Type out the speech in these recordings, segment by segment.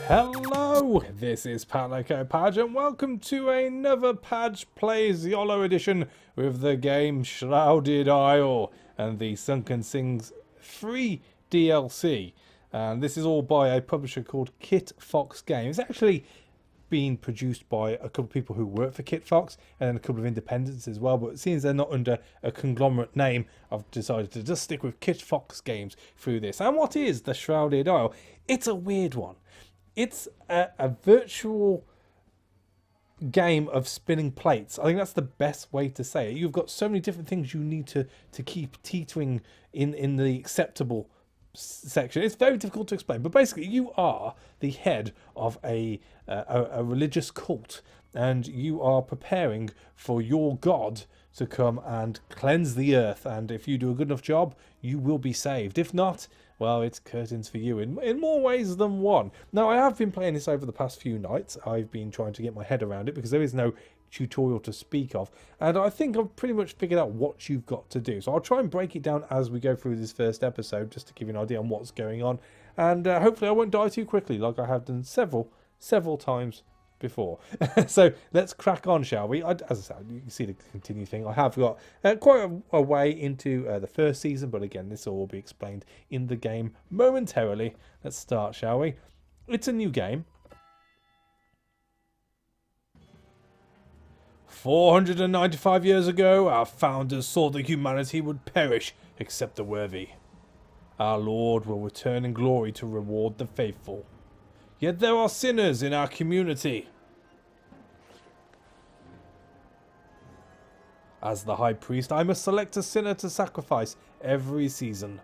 Hello, this is Padge and welcome to another Padge Plays YOLO edition with the game Shrouded Isle and the Sunken Sings free DLC. And this is all by a publisher called Kitfox Games. It's actually been produced by a couple of people who work for Kitfox and a couple of independents as well, but since they're not under a conglomerate name, I've decided to just stick with Kitfox Games through this. And what is the Shrouded Isle? It's a weird one. It's a virtual game of spinning plates. I think that's the best way to say it. You've got so many different things you need to keep teetering in the acceptable section. It's very difficult to explain, but basically you are the head of a religious cult, and you are preparing for your god to come and cleanse the earth, and if you do a good enough job, you will be saved. If not, well, it's curtains for you in more ways than one. Now, I have been playing this over the past few nights. I've been trying to get my head around it because there is no tutorial to speak of, and I think I've pretty much figured out what you've got to do. So I'll try and break it down as we go through this first episode, just to give you an idea on what's going on, and hopefully I won't die too quickly like I have done several times before. So let's crack on, shall we? As I said, you can see the continue thing. I have got quite a way into the first season, but again, this will all be explained in the game momentarily. Let's start, shall we? It's a new game. 495 years ago, our founders saw that humanity would perish except the worthy. Our Lord will return in glory to reward the faithful. Yet there are sinners in our community. As the high priest, I must select a sinner to sacrifice every season.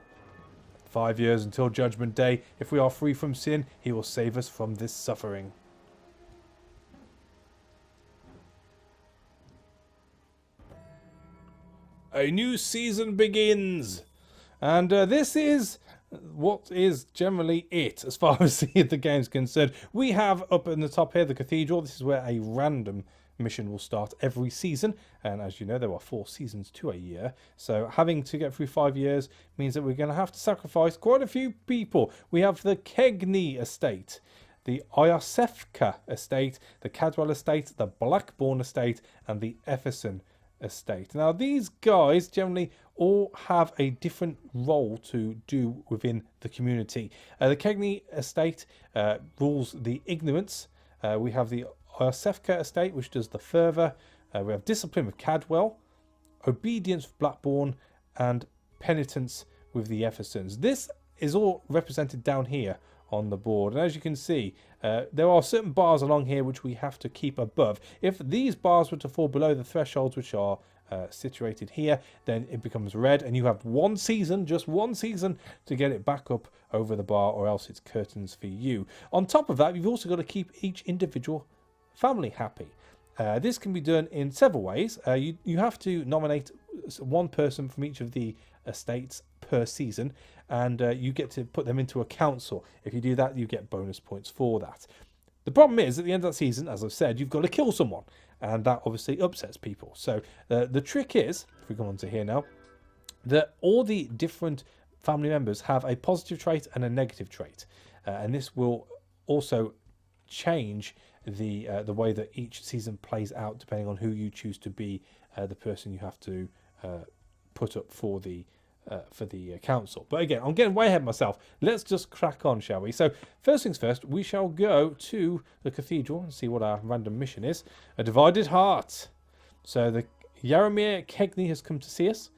5 years until Judgment Day. If we are free from sin, he will save us from this suffering. A new season begins. And this is what is generally it as far as the game's concerned. We have up in the top here the cathedral. This is where a random mission will start every season, and as you know, there are 4 seasons to a year, so having to get through 5 years means that we're going to have to sacrifice quite a few people. We have the Kegney estate, the Iosefka estate, the Cadwell estate, the Blackbourne estate, and the Efferson estate. Now, these guys generally all have a different role to do within the community. The Kegney estate rules the ignorance. We have the Iosefka estate, which does the fervour. We have discipline with Cadwell, obedience with Blackbourne, and penitence with the Effersons. This is all represented down here on the board, and as you can see, there are certain bars along here which we have to keep above. If these bars were to fall below the thresholds which are situated here, then it becomes red, and you have one season, just one season, to get it back up over the bar, or else it's curtains for you. On top of that, you've also got to keep each individual family happy. This can be done in several ways. You have to nominate one person from each of the estates per season, and you get to put them into a council. If you do that, you get bonus points for that. The problem is, at the end of that season, as I've said, you've got to kill someone, and that obviously upsets people. So the trick is, if we come on to here now, that all the different family members have a positive trait and a negative trait, and this will also change the way that each season plays out depending on who you choose to be the person you have to put up for the council. But again, I'm getting way ahead of myself. Let's just crack on, shall we? So first things first, we shall go to the cathedral and see what our random mission is. A divided heart. So the Jaromir Kegney has come to see us.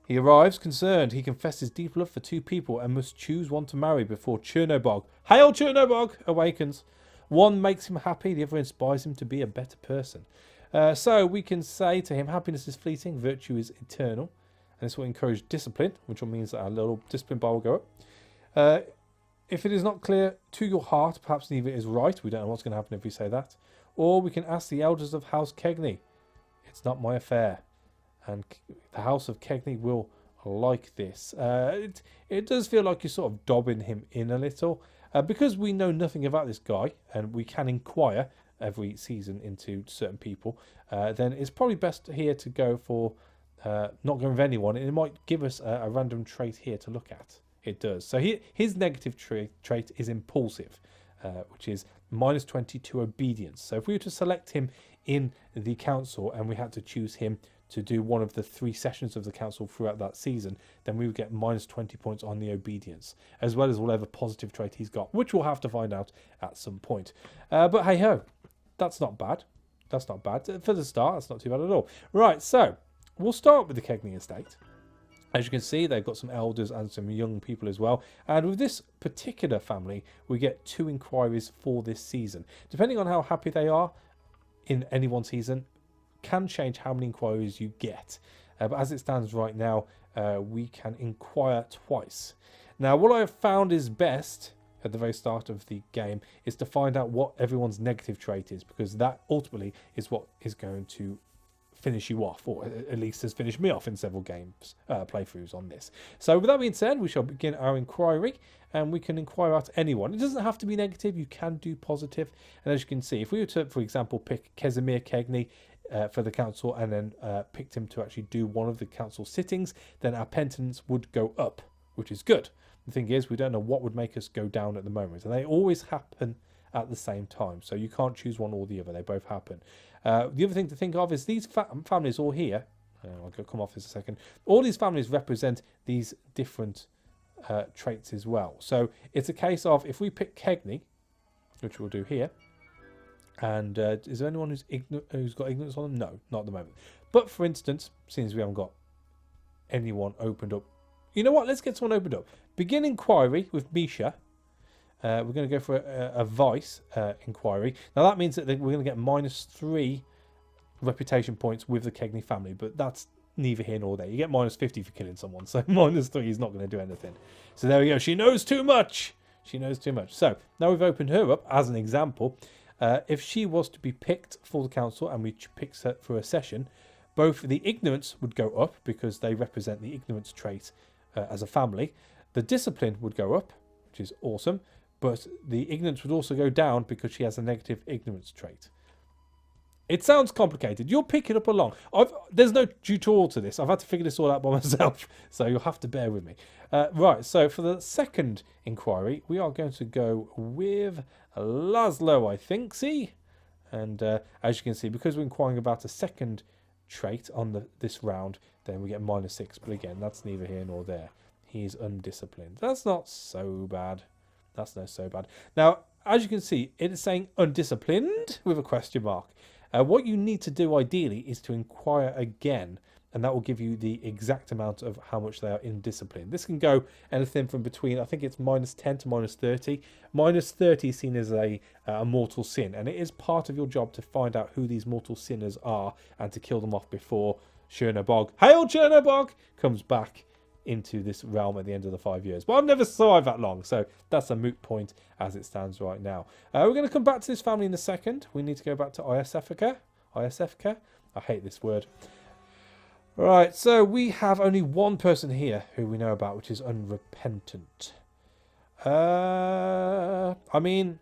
He arrives concerned. He confesses deep love for 2 people and must choose one to marry before Chernobog, hail Chernobog, awakens. One makes him happy, the other inspires him to be a better person. So we can say to him, happiness is fleeting, virtue is eternal. And this will encourage discipline, which will mean that our little discipline bar will go up. If it is not clear to your heart, perhaps neither is right. We don't know what's going to happen if we say that. Or we can ask the elders of House Kegney. It's not my affair. And the House of Kegney will like this. It does feel like you're sort of dobbing him in a little. Because we know nothing about this guy, and we can inquire every season into certain people, then it's probably best here to go for not going with anyone, and it might give us a random trait here to look at. It does. So his negative trait is impulsive. which is -20 to obedience. So if we were to select him in the council and we had to choose him to do one of the 3 sessions of the council throughout that season, then we would get -20 points on the obedience, as well as whatever positive trait he's got, which we'll have to find out at some point. But hey ho, that's not bad. That's not bad. For the start, that's not too bad at all. Right, so we'll start with the Kegney estate. As you can see, they've got some elders and some young people as well. And with this particular family, we get 2 inquiries for this season. Depending on how happy they are in any one season, can change how many inquiries you get. But as it stands right now, we can inquire twice. Now, what I have found is best at the very start of the game is to find out what everyone's negative trait is, because that ultimately is what is going to finish you off, or at least has finished me off in several games playthroughs on this. So with that being said, we shall begin our inquiry, and we can inquire at anyone. It doesn't have to be negative, you can do positive. And as you can see, if we were to, for example, pick Casimir Kegney for the council, and then picked him to actually do one of the council sittings, then our penitence would go up, which is good. The thing is, we don't know what would make us go down at the moment, and they always happen at the same time, so you can't choose one or the other, they both happen. The other thing to think of is these families all here, I'll come off this a second, all these families represent these different traits as well. So it's a case of, if we pick Kegney, which we'll do here, and is there anyone who's got ignorance on them? No, not at the moment. But for instance, since we haven't got anyone opened up, you know what, let's get someone opened up. Begin inquiry with Misha. We're going to go for a vice inquiry. Now that means that we're going to get -3 reputation points with the Kegney family, but that's neither here nor there. You get -50 for killing someone, so -3 is not going to do anything. So there we go. She knows too much. She knows too much. So now we've opened her up as an example. If she was to be picked for the council and we picked her for a session, both the ignorance would go up because they represent the ignorance trait as a family. The discipline would go up, which is awesome. But the ignorance would also go down because she has a negative ignorance trait. It sounds complicated. You'll pick it up along. There's no tutorial to this. I've had to figure this all out by myself, so you'll have to bear with me. Right, so for the second inquiry, we are going to go with Laszlo, I think. See? And as you can see, because we're inquiring about a second trait on this round, then we get -6. But again, that's neither here nor there. He's undisciplined. That's not so bad. That's not so bad. Now, as you can see, it is saying undisciplined with a question mark. What you need to do ideally is to inquire again, and that will give you the exact amount of how much they are indisciplined. This can go anything from between, I think it's -10 to -30. -30 is seen as a mortal sin, and it is part of your job to find out who these mortal sinners are and to kill them off before Chernobog, hail Chernobog, comes back into this realm at the end of the 5 years. But I've never survived that long, so that's a moot point as it stands right now. We're going to come back to this family in a second. We need to go back to ISFK. ISFK? I hate this word. Right, so we have only one person here who we know about, which is unrepentant. I mean,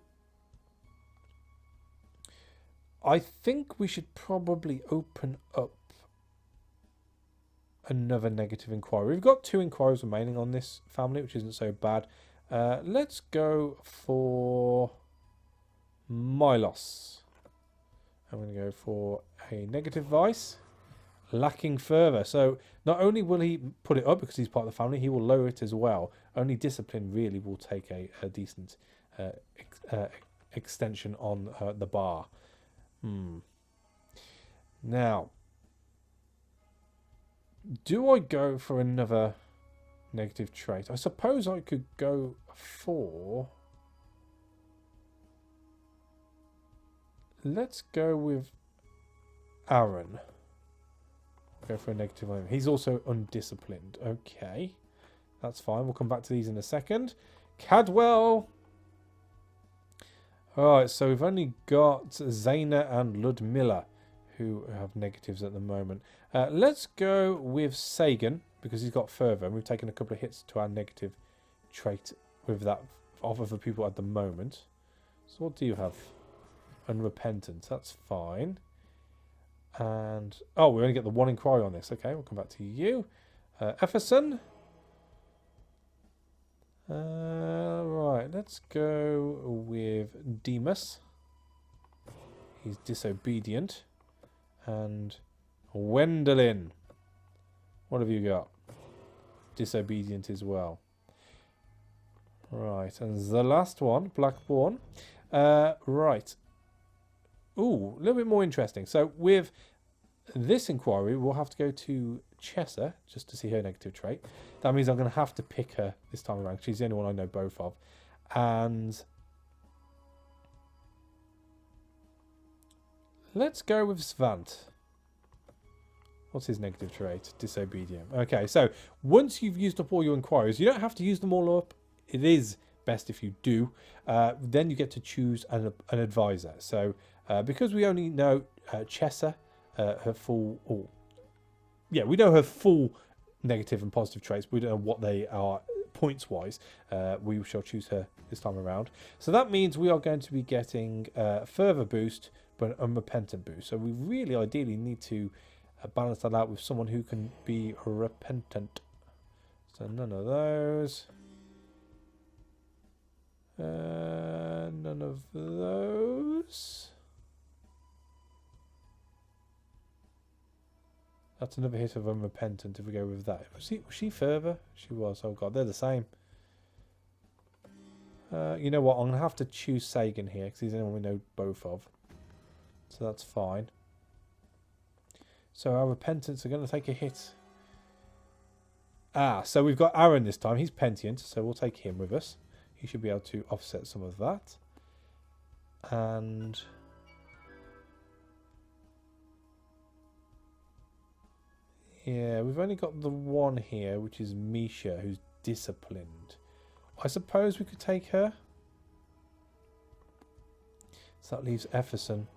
I think we should probably open up another negative inquiry. We've got 2 inquiries remaining on this family, which isn't so bad. Let's go for Milos. I'm going to go for a negative vice, lacking further. So not only will he put it up because he's part of the family, he will lower it as well. Only discipline really will take a decent extension on the bar. Now, do I go for another negative trait? I suppose I could go for... Let's go with Aaron. Go for a negative one. He's also undisciplined. Okay. That's fine. We'll come back to these in a second. Cadwell. Alright, so we've only got Zaina and Ludmilla who have negatives at the moment. Let's go with Sagan because he's got further, and we've taken a couple of hits to our negative trait with that of other people at the moment. So what do you have? Unrepentant. That's fine. And oh, we only get the 1 inquiry on this. Okay, we'll come back to you. Efferson. Right, Right, let's go with Demas. He's disobedient. And Wendelin. What have you got? Disobedient as well. Right, and the last one, Blackborn. Right. Ooh, a little bit more interesting. So with this inquiry, we'll have to go to Chessa just to see her negative trait. That means I'm going to have to pick her this time around. She's the only one I know both of. And let's go with Svant. What's his negative trait? Disobedient. Okay, so once you've used up all your inquiries, you don't have to use them all up. It is best if you do. Then you get to choose an advisor. So because we only know Chessa, her full... Oh, yeah, we know her full negative and positive traits. We don't know what they are points-wise. We shall choose her this time around. So that means we are going to be getting a further boost, but an unrepentant boost. So we really ideally need to balance that out with someone who can be repentant. So none of those. None of those. That's another hit of unrepentant if we go with that. Was she further? She was. Oh god, they're the same. You know what? I'm going to have to choose Sagan here because he's the only one we know both of. So that's fine. So our repentants are going to take a hit. So we've got Aaron this time. He's pentient, so we'll take him with us. He should be able to offset some of that. And yeah, we've only got the one here, which is Misha, who's disciplined. I suppose we could take her. So that leaves Efferson.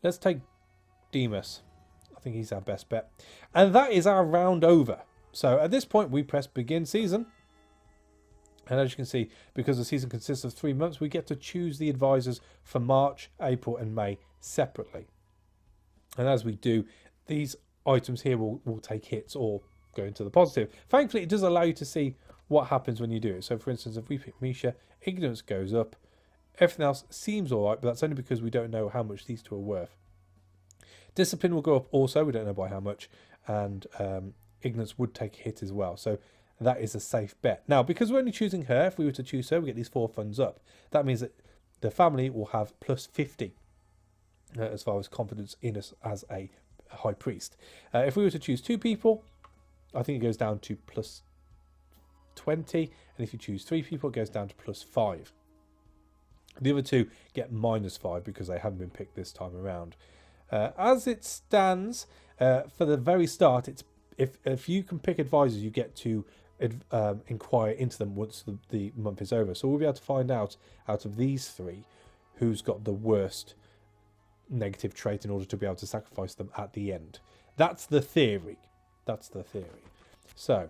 Let's take Demas. I think he's our best bet. And that is our round over. So at this point we press begin season. And as you can see, because the season consists of 3 months, we get to choose the advisors for March, April and May separately. And as we do, these items here will take hits or go into the positive. Thankfully, it does allow you to see what happens when you do it. So for instance, if we pick Misha, ignorance goes up. Everything else seems alright, but that's only because we don't know how much these two are worth. Discipline will go up also, we don't know by how much. And ignorance would take a hit as well. So that is a safe bet. Now, because we're only choosing her, if we were to choose her, we get these 4 funds up. That means that the family will have plus 50 as far as confidence in us as a high priest. If we were to choose 2 people, I think it goes down to plus 20. And if you choose 3 people, it goes down to plus 5. The other 2 get minus 5 because they haven't been picked this time around. As it stands, for the very start, it's if you can pick advisors, you get to inquire into them once the month is over. So we'll be able to find out of these 3 who's got the worst negative trait in order to be able to sacrifice them at the end. That's the theory. That's the theory. So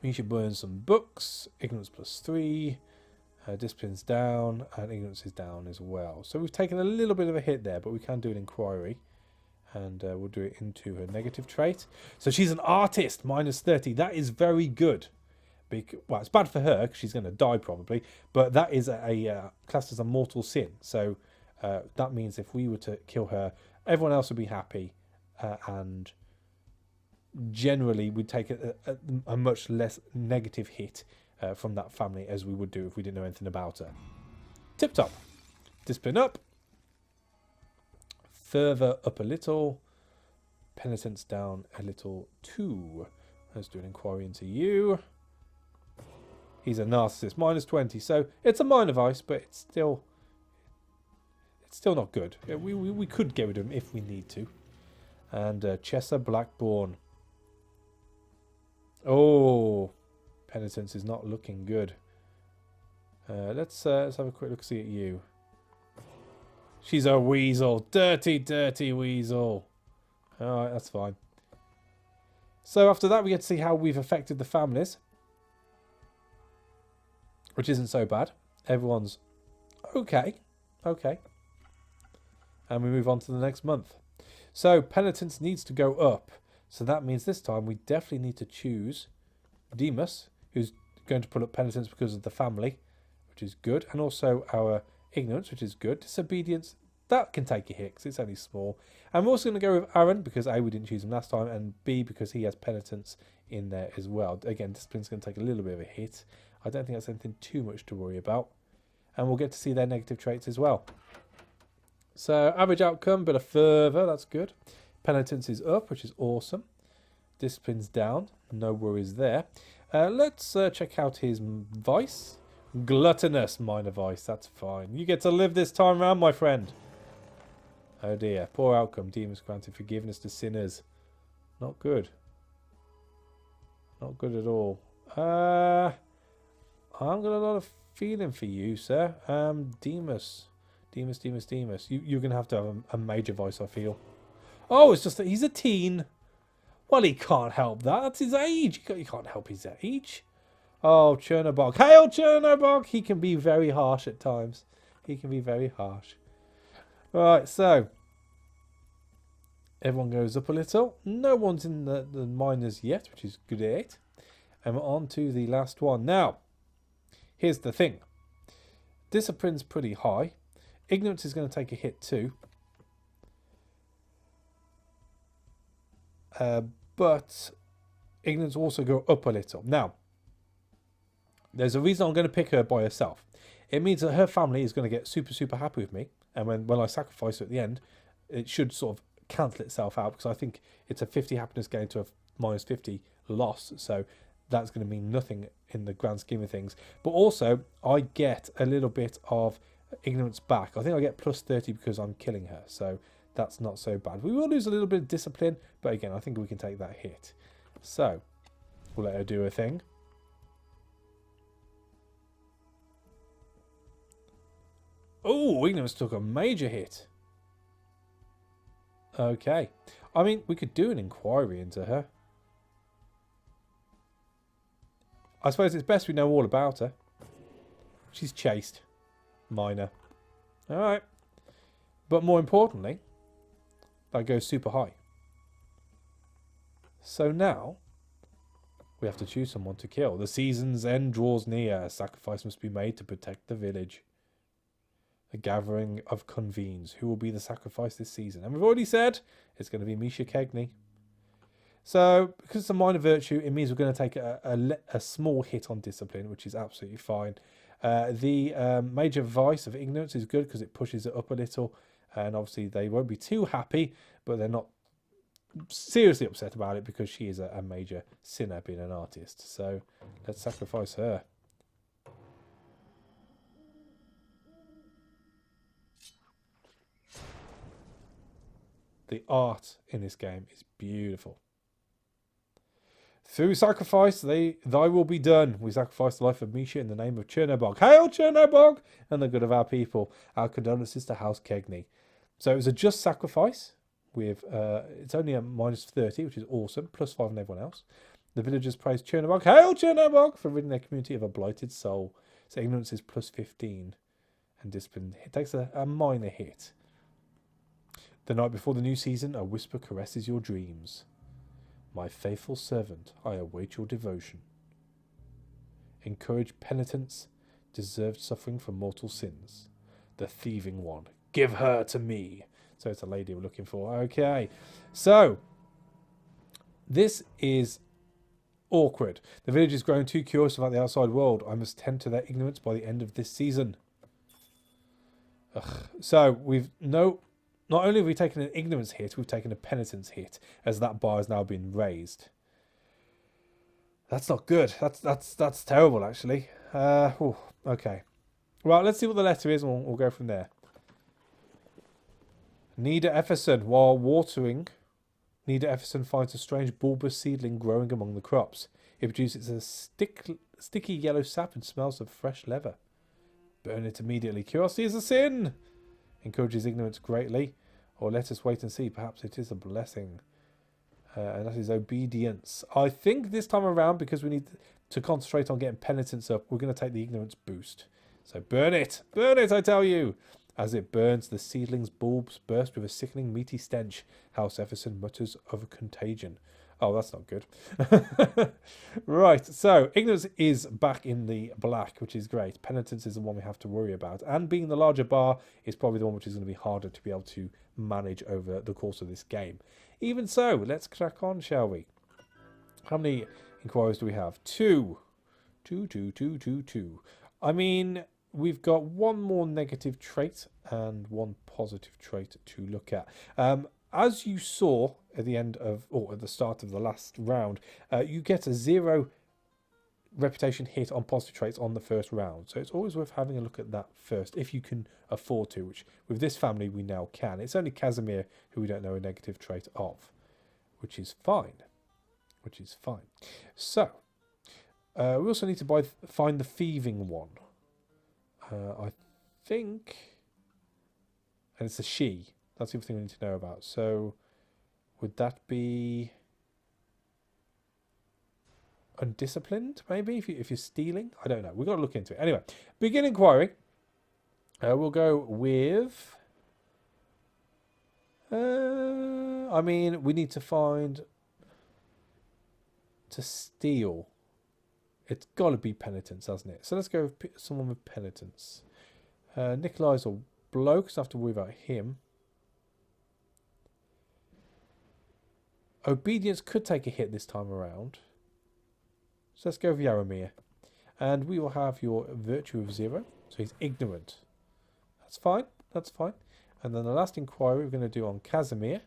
we should burn some books. Ignorance plus 3. Discipline's down and ignorance is down as well. So we've taken a little bit of a hit there, but we can do an inquiry. And we'll do it into her negative trait. So she's an artist, minus 30. That is very good. Well, it's bad for her because she's going to die probably. But that is classed as a mortal sin. So that means if we were to kill her, everyone else would be happy. And generally we'd take a much less negative hit from that family as we would do if we didn't know anything about her. Tip top. Discipline up. Further up a little. Penitence down a little too. Let's do an inquiry into you. He's a narcissist. Minus 20. So it's a minor vice, but it's still not good. We could get rid of him if we need to. And Chessa Blackborn. Oh, penitence is not looking good. Let's have a quick look see at you. She's a weasel. Dirty, dirty weasel. Alright, that's fine. So after that, we get to see how we've affected the families. Which isn't so bad. Everyone's okay. Okay. And we move on to the next month. So penitence needs to go up. So that means this time we definitely need to choose Demas, who's going to put up penitence because of the family, which is good. And also our ignorance, which is good. Disobedience, that can take a hit because it's only small. And we're also going to go with Aaron because A, we didn't choose him last time, and B, because he has penitence in there as well. Again, discipline's going to take a little bit of a hit. I don't think that's anything too much to worry about. And we'll get to see their negative traits as well. So average outcome, bit of fervour, that's good. Penitence is up, which is awesome. Discipline's down, no worries there. Let's check out his vice. Gluttonous, minor vice, that's fine. You get to live this time round, my friend. Oh dear, poor outcome. Demons granted forgiveness to sinners. Not good. Not good at all. I've got a lot of feeling for you, sir. Demas. Demas. You're going to have a major vice, I feel. Oh, it's just that he's a teen. Well, he can't help that. That's his age. He can't help his age. Oh, Chernobog. Hail, Chernobog! He can be very harsh at times. He can be very harsh. Right, so everyone goes up a little. No one's in the minors yet, which is great. And we're on to the last one. Now, here's the thing. Discipline's pretty high. Ignorance is going to take a hit too. But ignorance also go up a little. Now, there's a reason I'm going to pick her by herself. It means that her family is going to get super, super happy with me. And when I sacrifice her at the end, it should sort of cancel itself out. Because I think it's a 50 happiness gain to a minus 50 loss. So that's going to mean nothing in the grand scheme of things. But also, I get a little bit of ignorance back. I think I get plus 30 because I'm killing her. So that's not so bad. We will lose a little bit of discipline. But again, I think we can take that hit. So we'll let her do her thing. Oh, ignorance took a major hit. Okay. I mean, we could do an inquiry into her. I suppose it's best we know all about her. She's chaste. Minor. Alright. But more importantly, that goes super high. So now, we have to choose someone to kill. The season's end draws near. A sacrifice must be made to protect the village. A gathering of convenes. Who will be the sacrifice this season? And we've already said it's going to be Misha Kegney. So, because it's a minor virtue, it means we're going to take a small hit on discipline, which is absolutely fine. The major vice of ignorance is good because it pushes it up a little. And obviously they won't be too happy, but they're not seriously upset about it because she is a major sinner being an artist. So, let's sacrifice her. The art in this game is beautiful. Through sacrifice, thy will be done. We sacrifice the life of Misha in the name of Chernobog. Hail, Chernobog! And the good of our people. Our condolences to House Kegney. So it was a just sacrifice. With it's only a minus 30, which is awesome. Plus 5 on everyone else. The villagers praise Chernobog. Hail, Chernobog! For ridding their community of a blighted soul. So ignorance is plus 15. And discipline it takes a minor hit. The night before the new season, a whisper caresses your dreams. My faithful servant, I await your devotion. Encourage penitence, deserved suffering for mortal sins. The thieving one, give her to me. So it's a lady we're looking for. Okay, so this is awkward. The village is growing too curious about the outside world. I must tend to their ignorance by the end of this season. Ugh. So not only have we taken an ignorance hit, we've taken a penitence hit, as that bar has now been raised. That's not good. That's terrible, actually. Okay. Right, let's see what the letter is, and we'll go from there. Nida Efferson. While watering, Nida Efferson finds a strange bulbous seedling growing among the crops. It produces a sticky yellow sap and smells of fresh leather. Burn it immediately. Curiosity is a sin. Encourages ignorance greatly. Or let us wait and see. Perhaps it is a blessing. And that is obedience. I think this time around, because we need to concentrate on getting penitence up, we're going to take the ignorance boost. So burn it. Burn it, I tell you. As it burns, the seedling's bulbs burst with a sickening, meaty stench. House Efferson mutters of a contagion. Oh, that's not good. Right, so Ignorance is back in the black, which is great. Penitence is the one we have to worry about. And being the larger bar is probably the one which is going to be harder to be able to manage over the course of this game. Even so, let's crack on, shall we? How many inquiries do we have? Two. Two. I mean, we've got one more negative trait and one positive trait to look at. As you saw at the end of, or at the start of the last round, you get a 0 reputation hit on positive traits on the first round. So it's always worth having a look at that first, if you can afford to, which with this family we now can. It's only Casimir who we don't know a negative trait of, which is fine. So, we also need to find the thieving one. I think, and it's a she. That's the other thing we need to know about. So, would that be undisciplined, maybe, if you're stealing? I don't know. We've got to look into it. Anyway, begin inquiry. We'll go with... I mean, we need to find... To steal. It's got to be penitence, hasn't it? So let's go with someone with penitence. Nikolai's a bloke, so I have to worry about him. Obedience could take a hit this time around. So let's go with Yaromir. And we will have your virtue of 0. So he's ignorant. That's fine. And then the last inquiry we're going to do on Casimir,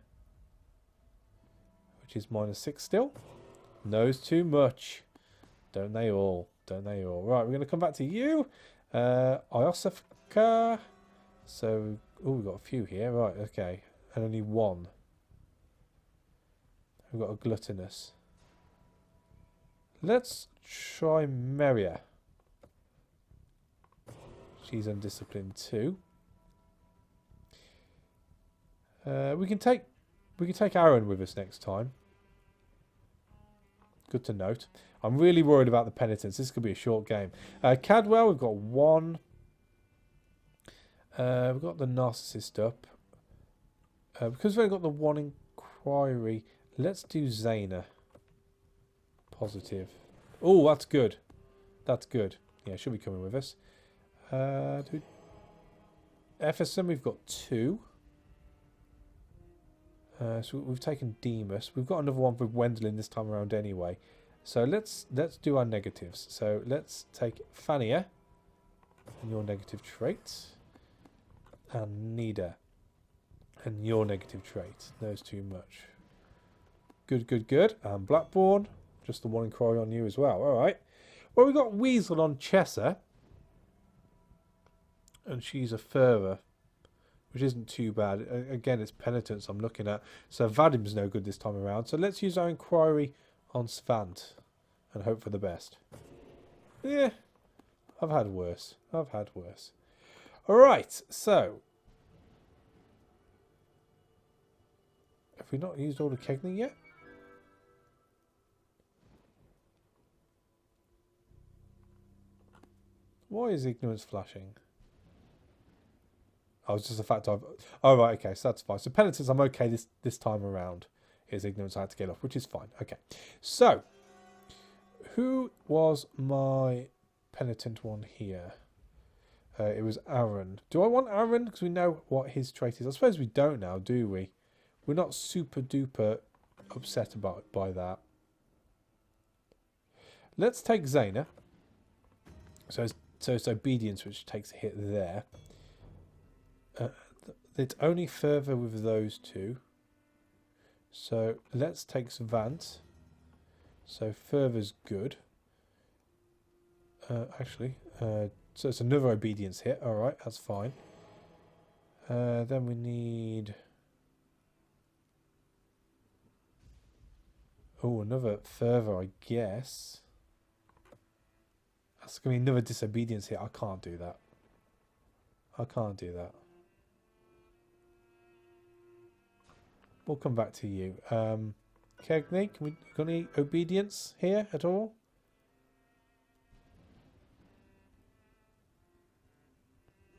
which is -6 still. Knows too much. Don't they all? Right, we're going to come back to you. Iosifka. So, we've got a few here. Right, okay. And only one. We've got a gluttonous. Let's try Meria. She's undisciplined too. We can take Aaron with us next time. Good to note. I'm really worried about the penitence. This could be a short game. Cadwell, we've got 1. We've got the narcissist up. Because we've only got the 1 inquiry, let's do Zaina. Positive. Oh, that's good. Yeah, she'll be coming with us. Efferson, we've got 2. So we've taken Demas. We've got another one for Wendelin this time around anyway. So let's do our negatives. So let's take Fania and your negative trait. And Nida and your negative trait. Those too much. Good. And Blackbourne. Just the 1 inquiry on you as well. Alright. Well, we've got Weasel on Chessa. And she's a fervor, which isn't too bad. Again, it's penitence I'm looking at. So Vadim's no good this time around. So let's use our inquiry on Svant and hope for the best. Yeah, I've had worse. Alright, so. Have we not used all the Kegney yet? Why is ignorance flashing? Oh, it's just the fact I've... Oh, right, okay, so that's fine. So penitence, I'm okay this time around. Is ignorance I had to get off, which is fine. Okay, so who was my penitent one here? It was Aaron. Do I want Aaron? Because we know what his trait is. I suppose we don't now, do we? We're not super duper upset by that. Let's take Zaina. So it's obedience, which takes a hit there. It's only further with those 2. So let's take Svant. So further's good. So it's another obedience hit. Alright, that's fine. Then we need... Oh, another further, I guess. That's going to be another disobedience hit. I can't do that. We'll come back to you. Kegney, got any obedience here at all?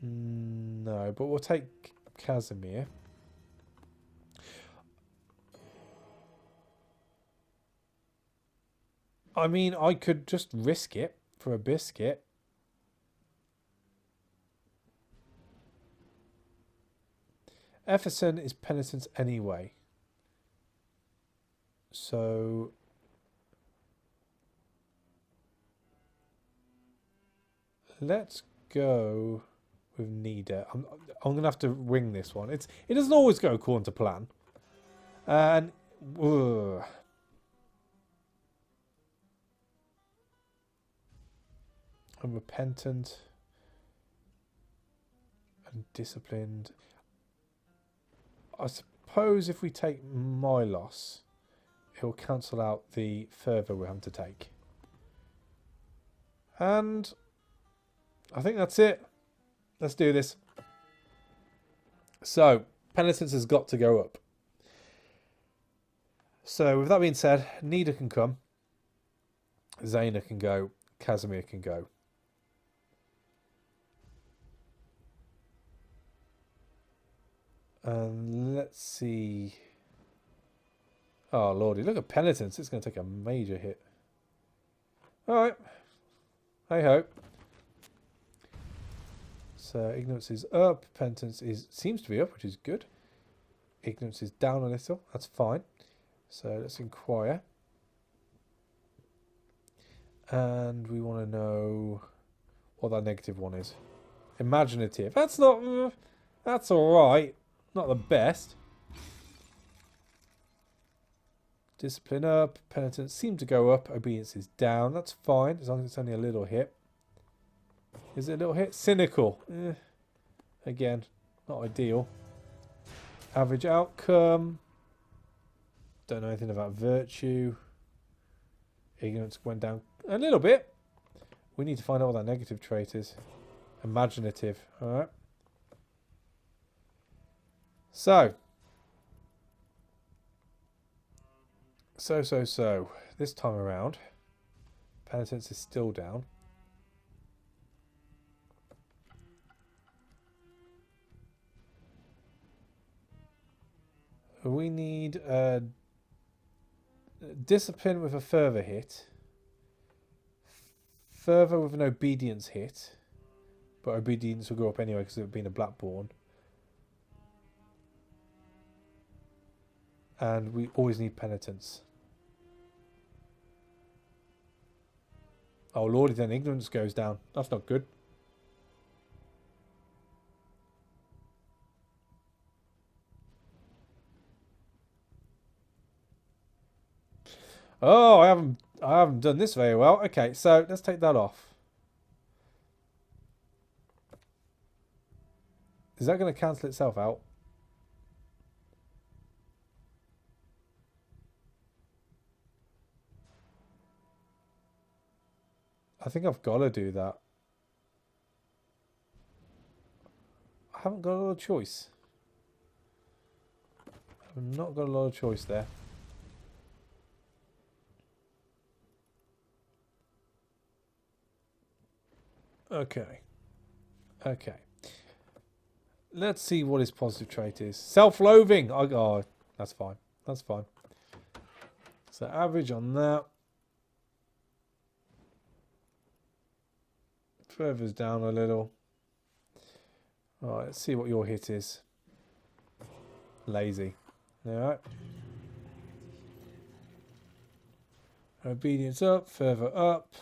No, No, but we'll take Casimir. I mean, I could just risk it for a biscuit. Efferson is penitence anyway. So... let's go with Nida. I'm going to have to wing this one. It doesn't always go according to plan. And... I'm repentant and disciplined. I suppose if we take my loss, it will cancel out the further we're having to take. And I think that's it. Let's do this. So, penitence has got to go up. So, with that being said, Nida can come. Zaina can go. Casimir can go. And let's see. Oh, lordy. Look at penitence. It's going to take a major hit. Alright. Hey ho. So, ignorance is up. Penitence seems to be up, which is good. Ignorance is down a little. That's fine. So, let's inquire. And we want to know what that negative one is. Imaginative. That's not... that's alright. Not the best. Discipline up. Penitence seemed to go up. Obedience is down. That's fine, as long as it's only a little hit. Is it a little hit? Cynical. Again, not ideal. Average outcome. Don't know anything about virtue. Ignorance went down a little bit. We need to find out what that negative trait is. Imaginative. Alright. So. This time around, penitence is still down. We need discipline with a further hit. Further with an obedience hit. But obedience will go up anyway because of it being a Blackborn. And we always need penitence. Oh lordy, then ignorance goes down. That's not good. Oh, I haven't done this very well. Okay, so let's take that off. Is that going to cancel itself out? I think I've got to do that. I haven't got a lot of choice. I've not got a lot of choice there. Okay. Okay. Let's see what his positive trait is. Self-loathing. Oh, that's fine. That's fine. So average on that. Further's down a little. Alright, let's see what your hit is. Lazy. Alright. Obedience up, further up.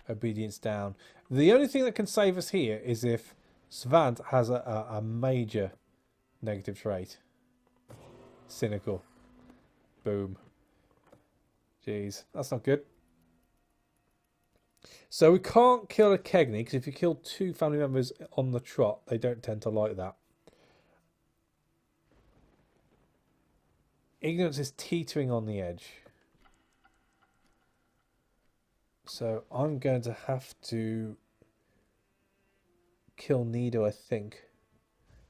Obedience down. The only thing that can save us here is if Svant has a major negative trait. Cynical. Boom. Jeez, that's not good. So we can't kill a Kegney, because if you kill two family members on the trot, they don't tend to like that. Ignorance is teetering on the edge. So I'm going to have to kill Nido, I think.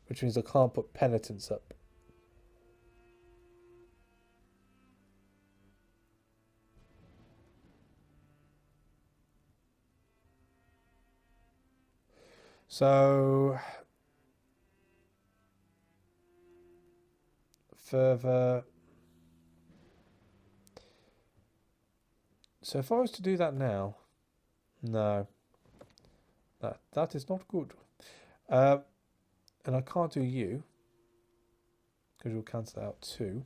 Which means I can't put penitence up. So further. So if I was to do that now, no, that is not good. And I can't do you because you'll cancel out 2.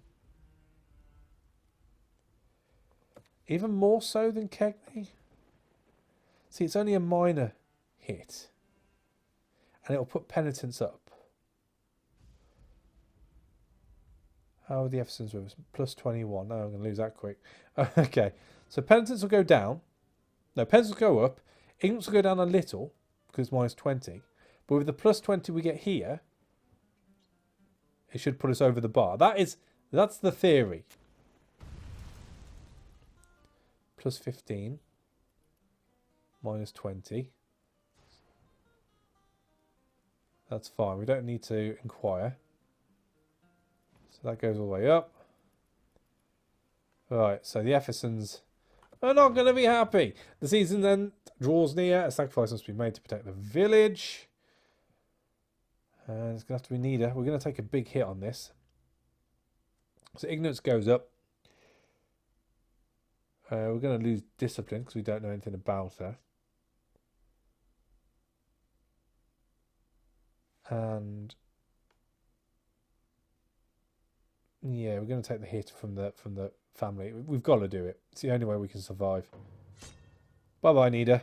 Even more so than Kegney. See, it's only a minor hit, and it'll put penitence up. How are the Eversons with us? Plus 21. No, I'm going to lose that quick. Okay, so penitence will go down. No, penitence will go up. Ignorance will go down a little because it's minus 20. But with the plus 20 we get here, it should put us over the bar. That's the theory. Plus 15. Minus 20. That's fine. We don't need to inquire. So that goes all the way up. Right, so the Effersons are not going to be happy. The season then draws near. A sacrifice must be made to protect the village. And it's going to have to be Nida. We're going to take a big hit on this. So ignorance goes up. We're going to lose discipline because we don't know anything about her. And yeah, we're going to take the hit from the family. We've got to do it. It's the only way we can survive. Bye bye, Nida.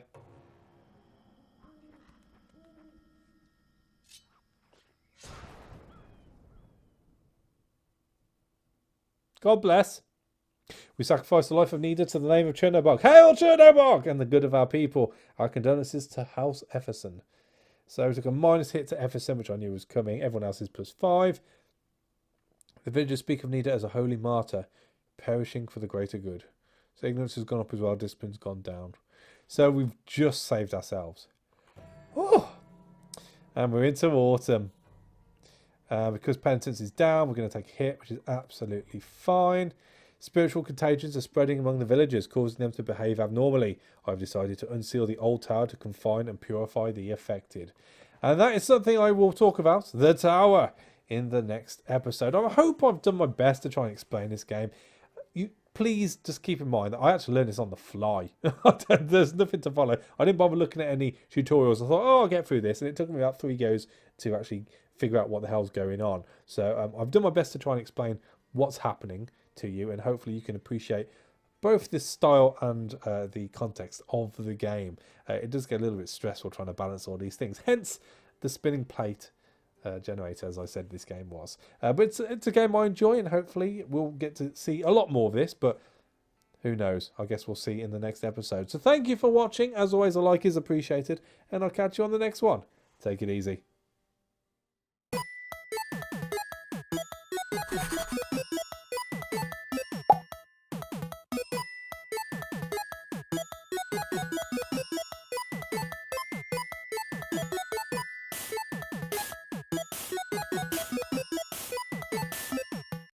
God bless. We sacrifice the life of Nida to the name of Chernobog. Hail Chernobog and the good of our people. Our condolences to House Efferson. So we took a minus hit to Efferson, which I knew was coming. Everyone else is plus 5. The villagers speak of Nida as a holy martyr, perishing for the greater good. So ignorance has gone up as well. Discipline's gone down. So we've just saved ourselves. Oh! And we're into autumn. Because penitence is down, we're going to take a hit, which is absolutely fine. Spiritual contagions are spreading among the villagers, causing them to behave abnormally. I've decided to unseal the old tower to confine and purify the affected. And that is something I will talk about, the tower, in the next episode. I hope I've done my best to try and explain this game. Please just keep in mind that I actually learned this on the fly. There's nothing to follow. I didn't bother looking at any tutorials. I thought, oh, I'll get through this. And it took me about 3 goes to actually figure out what the hell's going on. So I've done my best to try and explain what's happening to you. And hopefully you can appreciate both the style and the context of the game. It does get a little bit stressful trying to balance all these things. Hence the spinning plate generator, as I said this game was. But it's a game I enjoy, and hopefully we'll get to see a lot more of this, but who knows? I guess we'll see in the next episode. So thank you for watching. As always, a like is appreciated, and I'll catch you on the next one. Take it easy.